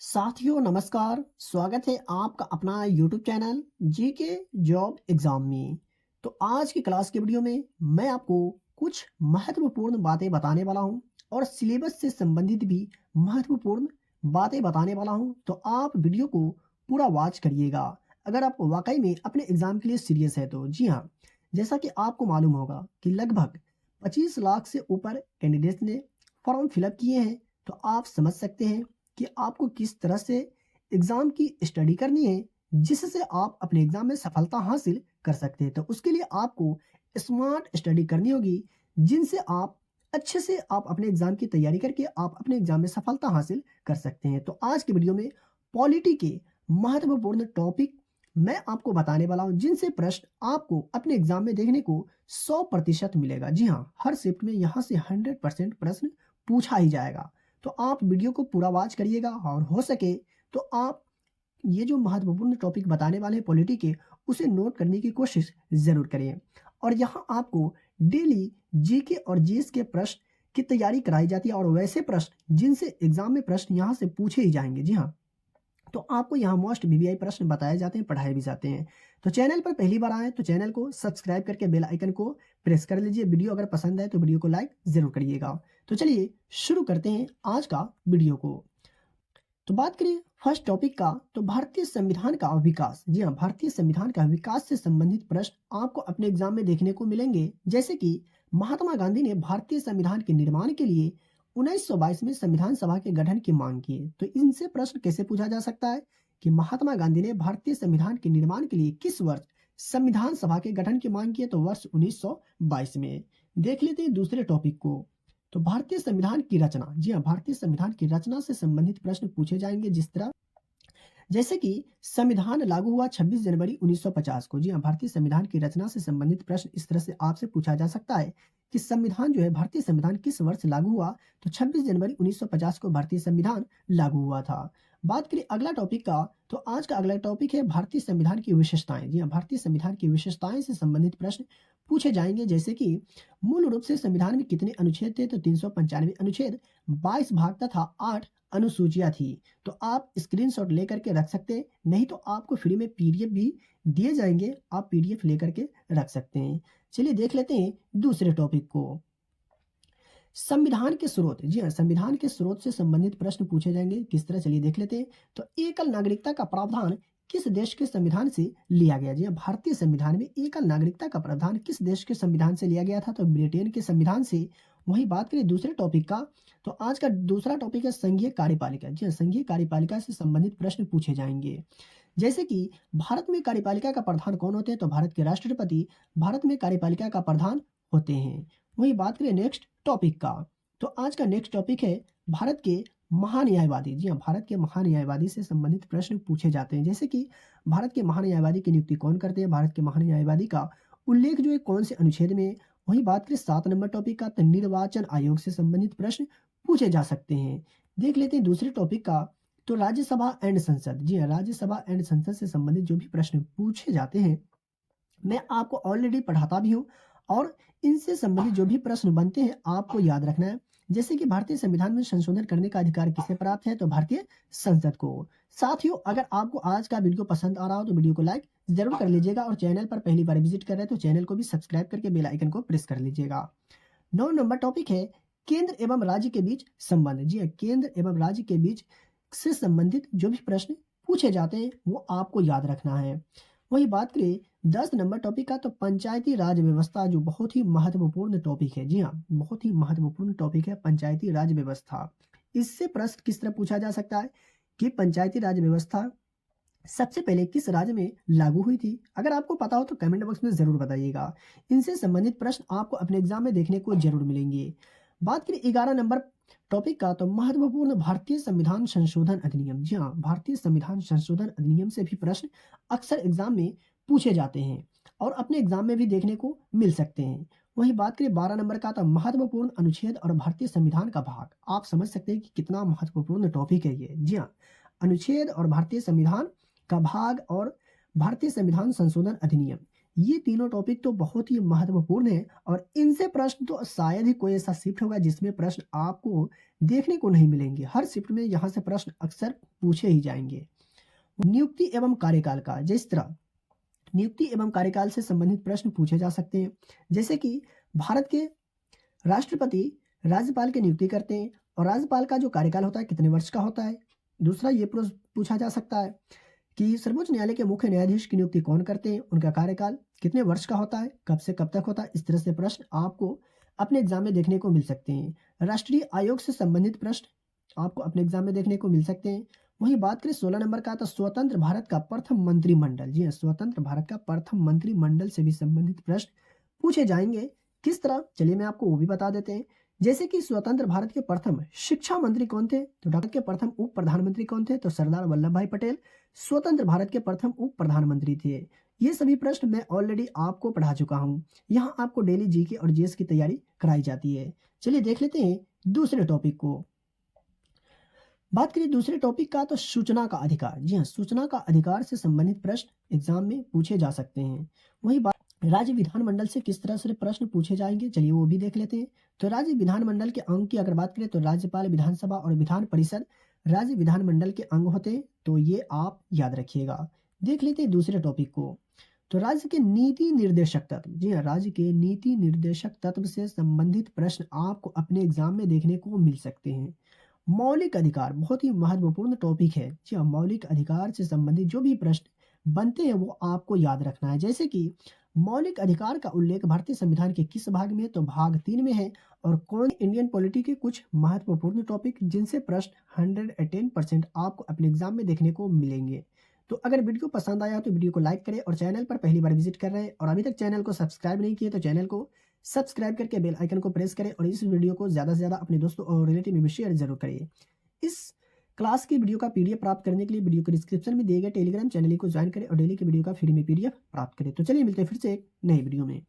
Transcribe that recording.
साथियों नमस्कार। स्वागत है आपका अपना YouTube channel GK job exam में। तो आज की क्लास के वीडियो में मैं आपको कुछ महत्वपूर्ण बातें बताने वाला हूं और सिलेबस से संबंधित भी महत्वपूर्ण बातें बताने वाला हूं। तो आप वीडियो को पूरा वॉच करिएगा अगर आप वाकई में अपने एग्जाम के लिए सीरियस है तो। जी हाँ, जैसा कि आपको मालूम होगा कि लगभग 25 लाख से ऊपर कैंडिडेट्स ने फॉर्म फिलअप किए हैं। तो आप समझ सकते हैं कि आपको किस तरह से एग्ज़ाम की स्टडी करनी है, जिससे आप अपने एग्ज़ाम में सफलता हासिल कर सकते हैं। तो उसके लिए आपको स्मार्ट स्टडी करनी होगी, जिनसे आप अच्छे से आप अपने एग्ज़ाम की तैयारी करके आप अपने एग्ज़ाम में सफलता हासिल कर सकते हैं। तो आज की वीडियो में पॉलिटी के महत्वपूर्ण टॉपिक मैं आपको बताने वाला हूँ, जिनसे प्रश्न आपको अपने एग्ज़ाम में देखने को 100% मिलेगा। जी हाँ, हर शिफ्ट में यहाँ से 100% प्रश्न पूछा ही जाएगा। तो आप वीडियो को पूरा वॉच करिएगा और हो सके तो आप ये जो महत्वपूर्ण टॉपिक बताने वाले हैं पॉलिटी के, उसे नोट करने की कोशिश ज़रूर करें। और यहाँ आपको डेली जीके और जीएस के प्रश्न की तैयारी कराई जाती है और वैसे प्रश्न जिनसे एग्जाम में प्रश्न यहाँ से पूछे ही जाएंगे। जी हाँ, तो आपको यहाँ मोस्ट वीवीआई प्रश्न बताए जाते हैं, पढ़ाए भी जाते हैं। तो चैनल पर पहली बार आए तो चैनल को सब्सक्राइब करके बेल आइकन को प्रेस कर लीजिए। वीडियो अगर पसंद आए तो वीडियो को लाइक ज़रूर करिएगा। तो चलिए शुरू करते हैं आज का वीडियो को। तो बात करें फर्स्ट टॉपिक का, तो भारतीय संविधान का विकास। जी हाँ, भारतीय संविधान का विकास से संबंधित प्रश्न आपको अपने एग्जाम में देखने को मिलेंगे। जैसे कि महात्मा गांधी ने भारतीय संविधान के निर्माण के लिए 1922 में संविधान सभा के गठन की मांग की। तो इनसे प्रश्न कैसे पूछा जा सकता है कि महात्मा गांधी ने भारतीय संविधान के निर्माण के लिए किस वर्ष संविधान सभा के गठन की मांग की है? तो वर्ष 1922 में। देख लेते हैं दूसरे टॉपिक को। तो भारतीय संविधान की रचना। जी हाँ, भारतीय संविधान की रचना से संबंधित प्रश्न पूछे जाएंगे, जिस तरह जैसे कि संविधान लागू हुआ 26 जनवरी 1950 को। जी हाँ, भारतीय संविधान की रचना से संबंधित प्रश्न इस तरह से आपसे पूछा जा सकता है कि संविधान जो है, भारतीय संविधान किस वर्ष लागू हुआ? तो 26 जनवरी 1950 को भारतीय संविधान लागू हुआ था। बात करें अगला टॉपिक का, तो आज का अगला टॉपिक है भारतीय संविधान की विशेषताएं। जी हाँ, भारतीय संविधान की विशेषताएं से संबंधित प्रश्न पूछे जाएंगे। जैसे कि मूल रूप से संविधान में कितने अनुच्छेद थे? तो 395 अनुच्छेद, 22 भाग तथा 8 अनुसूचियां थी। तो आप स्क्रीनशॉट लेकर के रख सकते हैं, नहीं तो आपको फ्री में पीडीएफ भी दिए जाएंगे, आप पीडीएफ लेकर के रख सकते हैं। चलिए देख लेते हैं दूसरे टॉपिक को, संविधान के स्रोत। जी हाँ, संविधान के स्रोत से संबंधित प्रश्न पूछे जाएंगे। किस तरह, चलिए देख लेते हैं। तो एकल नागरिकता का प्रावधान किस देश के संविधान से लिया गया? जी हाँ, भारतीय संविधान में एकल नागरिकता का प्रावधान किस देश के संविधान से लिया गया था? तो ब्रिटेन के संविधान से। वहीं बात करें दूसरे टॉपिक का, तो आज का दूसरा टॉपिक है संघीय कार्यपालिका। जी हाँ, संघीय कार्यपालिका से संबंधित प्रश्न पूछे जाएंगे। जैसे कि भारत में कार्यपालिका का प्रधान कौन होते हैं? तो भारत के राष्ट्रपति भारत में कार्यपालिका का प्रधान होते हैं। वही बात करें नेक्स्ट टॉपिक का, तो आज का नेक्स्ट टॉपिक है भारत के महान्यायवादी। जी हाँ, भारत के महान्यायवादी से संबंधित प्रश्न पूछे जाते हैं। जैसे कि भारत के महान्यायवादी की नियुक्ति कौन करते हैं? भारत के महान्यायवादी का उल्लेख जो है कौन से अनुच्छेद में है? वही बात करें 7 नंबर टॉपिक का, तो निर्वाचन आयोग से संबंधित प्रश्न पूछे जा सकते हैं। देख लेते हैं दूसरे टॉपिक का, तो राज्यसभा एंड संसद। जी हाँ, राज्यसभा एंड संसद से संबंधित जो भी प्रश्न पूछे जाते हैं, मैं आपको ऑलरेडी पढ़ाता भी हूँ और इनसे संबंधित जो भी प्रश्न बनते हैं आपको याद रखना है। जैसे कि भारतीय संविधान में संशोधन करने का अधिकार किसे प्राप्त है? तो भारतीय संसद को। साथियों, अगर आपको आज का वीडियो पसंद आ रहा हो तो वीडियो को लाइक जरूर कर लीजिएगा और चैनल पर पहली बार विजिट कर रहे हैं तो चैनल को भी सब्सक्राइब करके बेल आइकन को प्रेस कर लीजिएगा। 9 नंबर टॉपिक है केंद्र एवं राज्य के बीच संबंध। जी हाँ, केंद्र एवं राज्य के बीच से संबंधित जो भी प्रश्न पूछे जाते हैं वो आपको याद रखना है। वही बात करें 10 नंबर टॉपिक का, तो पंचायती राज व्यवस्था, जो बहुत ही महत्वपूर्ण टॉपिक है। जी हाँ, बहुत ही महत्वपूर्ण टॉपिक है पंचायती राज व्यवस्था। इससे प्रश्न किस तरह पूछा जा सकता है कि पंचायती राज व्यवस्था सबसे पहले किस राज्य में लागू हुई थी? अगर आपको पता हो तो कमेंट बॉक्स में जरूर बताइएगा। इनसे संबंधित प्रश्न आपको अपने एग्जाम में देखने को जरूर मिलेंगे। बात करें 11 नंबर टॉपिक का, तो महत्वपूर्ण भारतीय संविधान संशोधन अधिनियम। जी हाँ, भारतीय संविधान संशोधन अधिनियम से भी प्रश्न अक्सर एग्जाम में पूछे जाते हैं और अपने एग्जाम में भी देखने को मिल सकते हैं। वहीं बात करें 12 नंबर का, तो महत्वपूर्ण अनुच्छेद और भारतीय संविधान का भाग। आप समझ सकते हैं कि कितना महत्वपूर्ण टॉपिक है ये। जी हाँ, अनुच्छेद और भारतीय संविधान का भाग और भारतीय संविधान संशोधन अधिनियम, ये तीनों टॉपिक तो बहुत ही महत्वपूर्ण है और इनसे प्रश्न तो शायद ही कोई ऐसा शिफ्ट होगा जिसमें प्रश्न आपको देखने को नहीं मिलेंगे। हर शिफ्ट में यहाँ से प्रश्न अक्सर पूछे ही जाएंगे। नियुक्ति एवं कार्यकाल का, जिस तरह नियुक्ति एवं कार्यकाल से संबंधित प्रश्न पूछे जा सकते हैं, जैसे कि भारत के राष्ट्रपति राज्यपाल की नियुक्ति करते हैं और राज्यपाल का जो कार्यकाल होता है कितने वर्ष का होता है। दूसरा ये प्रश्न पूछा जा सकता है कि सर्वोच्च न्यायालय के मुख्य न्यायाधीश की नियुक्ति कौन करते हैं, उनका कार्यकाल कितने वर्ष का होता है, कब से कब तक होता है। इस तरह से प्रश्न आपको अपने एग्जाम में देखने को मिल सकते हैं। राष्ट्रीय आयोग से संबंधित प्रश्न आपको अपने एग्जाम में देखने को मिल सकते हैं। वहीं बात करें 16 नंबर का, तो स्वतंत्र भारत का प्रथम मंत्रिमंडल, जी हाँ, स्वतंत्र भारत का प्रथम मंत्रिमंडल से भी संबंधित प्रश्न पूछे जाएंगे। किस तरह, चलिए मैं आपको वो भी बता देते हैं। जैसे कि स्वतंत्र भारत के प्रथम शिक्षा मंत्री कौन थे, तो भारत के प्रथम उप प्रधानमंत्री कौन थे, तो सरदार वल्लभ भाई पटेल स्वतंत्र भारत के प्रथम उप प्रधानमंत्री थे। ये सभी प्रश्न मैं ऑलरेडी आपको पढ़ा चुका हूँ। यहाँ आपको डेली जीके और जीएस की तैयारी कराई जाती है। चलिए देख लेते हैं दूसरे टॉपिक को। बात करिए दूसरे टॉपिक का, तो सूचना का अधिकार। जी हाँ, सूचना का अधिकार से संबंधित प्रश्न एग्जाम में पूछे जा सकते हैं। वही बात राज्य विधानमंडल से किस तरह से प्रश्न पूछे जाएंगे, चलिए वो भी देख लेते हैं। तो राज्य विधानमंडल के अंग की अगर बात करें तो राज्यपाल, विधानसभा और विधान परिषद राज्य विधानमंडल के अंग होते हैं, तो ये आप याद रखिएगा। देख लेते हैं दूसरे टॉपिक को। तो राज्य के नीति निर्देशक तत्व, जी हाँ, राज्य के नीति निर्देशक तत्व से संबंधित प्रश्न आपको अपने एग्जाम में देखने को मिल सकते हैं। मौलिक अधिकार बहुत ही महत्वपूर्ण टॉपिक है। जी हाँ, मौलिक अधिकार से संबंधित जो भी प्रश्न बनते हैं वो आपको याद रखना है। जैसे कि मौलिक अधिकार का उल्लेख भारतीय संविधान के किस भाग में है, तो भाग 3 में है। और कौन इंडियन पॉलिटी के कुछ महत्वपूर्ण टॉपिक जिनसे प्रश्न 110% आपको अपने एग्जाम में देखने को मिलेंगे। तो अगर वीडियो पसंद आया तो वीडियो को लाइक करें, और चैनल पर पहली बार विजिट कर रहे हैं और अभी तक चैनल को सब्सक्राइब नहीं किए तो चैनल को सब्सक्राइब करके बेल आइकन को प्रेस करें, और इस वीडियो को ज़्यादा से ज़्यादा अपने दोस्तों और रिलेटिव में भी शेयर जरूर करिए। इस क्लास की वीडियो का पीडीएफ प्राप्त करने के लिए वीडियो के डिस्क्रिप्शन में दिए गए टेलीग्राम चैनल को ज्वाइन करें और डेली की वीडियो का फ्री में पीडीएफ प्राप्त करें। तो चलिए मिलते हैं फिर से एक नई वीडियो में।